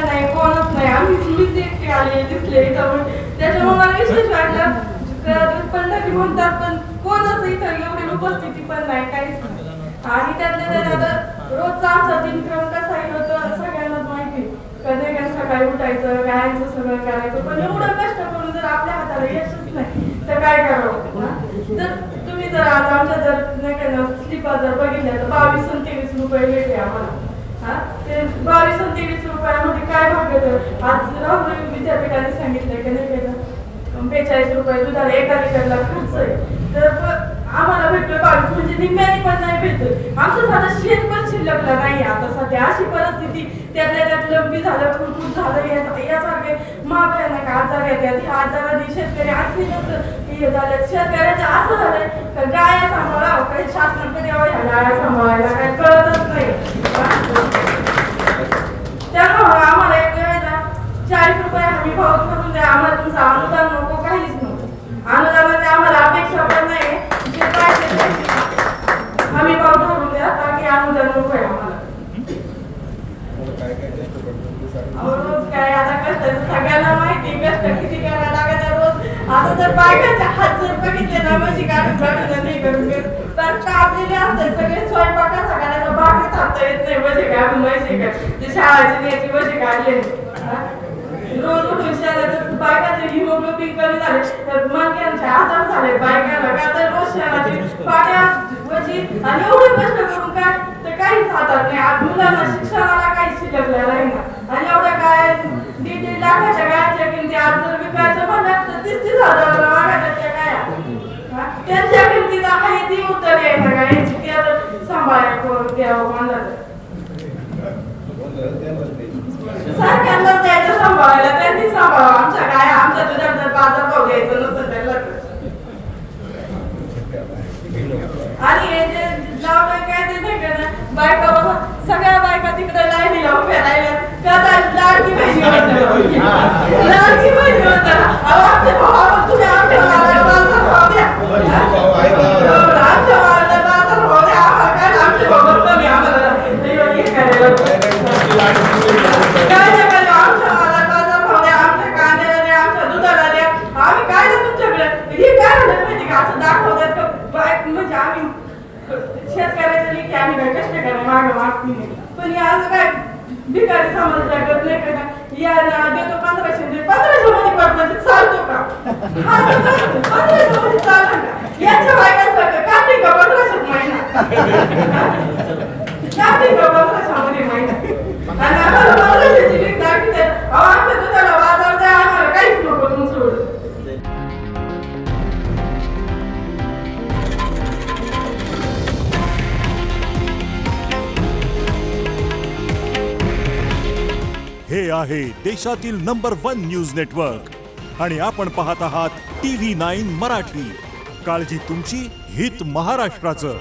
का नाही कोणच नाही, मीच एकटी आले दिसले इथं. त्याच्यामुळे मला विशेष वाटलं. पंढरी म्हणतात पण कोणच इथं एवढी उपस्थिती पण नाही, काहीच नाही. आणि त्यातल्या त्यात आता रोजचा आमचा दिनक्रम कसा होतं सगळ्यांनाच माहिती. कधी काय सकाळी उठायचं, गायांचं सगळं करायचं, पण एवढं कष्ट करून जर आपल्या हाताला यशच नाही तर काय करावं. तर तुम्ही जर आज आमच्या जर नाही का स्लिपा जर बघितल्या तर 22 आणि 23 रुपये भेटले आम्हाला. ते 22 आणि 23 रुपयामध्ये काय भागत. आज राहुल विद्यापीठाने सांगितलं की नाही केलं 45 रुपये दुधाला एका लिटरला खर्च आहे. तर आम्हाला भेटलं 22 म्हणजे निम्म्याने पण नाही भेटत. आमचं साधं शेत पण शिल्लकला नाही आता सध्या. अशी परिस्थिती त्यातल्या त्यात लंबी झालं, खुरपूर झालं, यासारखे महाग नाही आजार येतात. ह्या आजाराने शेतकरी आणखी हे झालं. शेतकऱ्याचं असं झालंय तर गाया सांभाळावं, काही शासनाकडे यावं ह्या गाया सांभाळायला काही कळतच नाही. त्यामुळे आम्हाला एक वेळेला 40 रुपये हमी भाव करून द्या, आम्हाला तुमचं अनुदान नको, काहीच नको. अनुदानाची आम्हाला अपेक्षा पण नाही. जे पाहिजे हमी भाव धरून द्या, बाकी अनुदान नको आहे आम्हाला. रोज काय आता कष्ट सगळ्यांना माहिती, कष्ट किती करायला लागत रोज. आता जर बायकांचे हात जर बघितले ना म्हशी काढून काढून नाही करून तर कापलेले असते सगळे. स्वयंपाकाचा करायचा बाकी थांबता येत नाही. म्हशी काढून म्हशी काढ ते शाळाची न्यायची म्हशी काढले. रोज उठून शहराचं बायकाचे हिमोग्लोबिन कमी झाले तर मणक्यांचे आजार झाले बायकांना. का तर रोज शहराची पाट्या म्हशी आणि एवढे कष्ट करून काय तर काहीच हातात नाही. आज मुलांना शिक्षणाला काही शिकवलं नाही ना. आणि एवढ्या काय 1.5 लाखाच्या गायच्या किमती आज जर विकायचं म्हणलं तर 30,000 मागायच्या गाया. त्यांच्या किमतीचा काही ती उत्तर आहे ना गायची ती आता सांभाळायला द्यावं म्हणलं सरकारलाच द्यायचं सांभाळायला. त्यांनी सांभाळावं आमच्या गाया. आमच्या दुधात जर बाजार भाव द्यायचं नसतं त्याला. आणि हे जे लावलं काय ते नाही का बायका बाबा सगळ्या बायका तिकडे लाईनीला उभ्या राहिल्या. का लाडकी बहिणी होतं, लाडकी बहिणी होतं. आमच्या भावाला तुम्ही आमच्या भावाला बाजार भाव द्या, आमच्या भावाला बाजार भाव द्या. आम्हाला काय आमच्या भावात कमी आम्हाला हे करायला काय जगायला. आमच्या भावाला बाजार भाव द्या, आमच्या कांद्याला द्या, आमच्या दुधाला द्या. आम्ही काय ना तुमच्याकडे हे काय म्हणत माहिती का असं दाखवतात का बायक म्हणजे आम्ही शेतकऱ्याच्या लेखी आम्ही काय कष्ट करा मागं मागती नाही. पण आज काय भिकारी समजला करत नाही का या देतो 1500 दे 1500 मध्ये पडलं चालतो का. 1500 मध्ये चालतं का. याच्या बायकांसारखं काढली का 1500 महिना काढली का 1500 मध्ये महिना. आणि आम्हाला 1500ची लीक दाखवते. आमच्या दुधाला बाजार द्या, आम्हाला काहीच नको तुमचं सोडून. हे आहे देशातील नंबर 1 न्यूज नेटवर्क आणि आपण पाहत आहात TV9 मराठी. काळजी तुमची, हित महाराष्ट्राचं.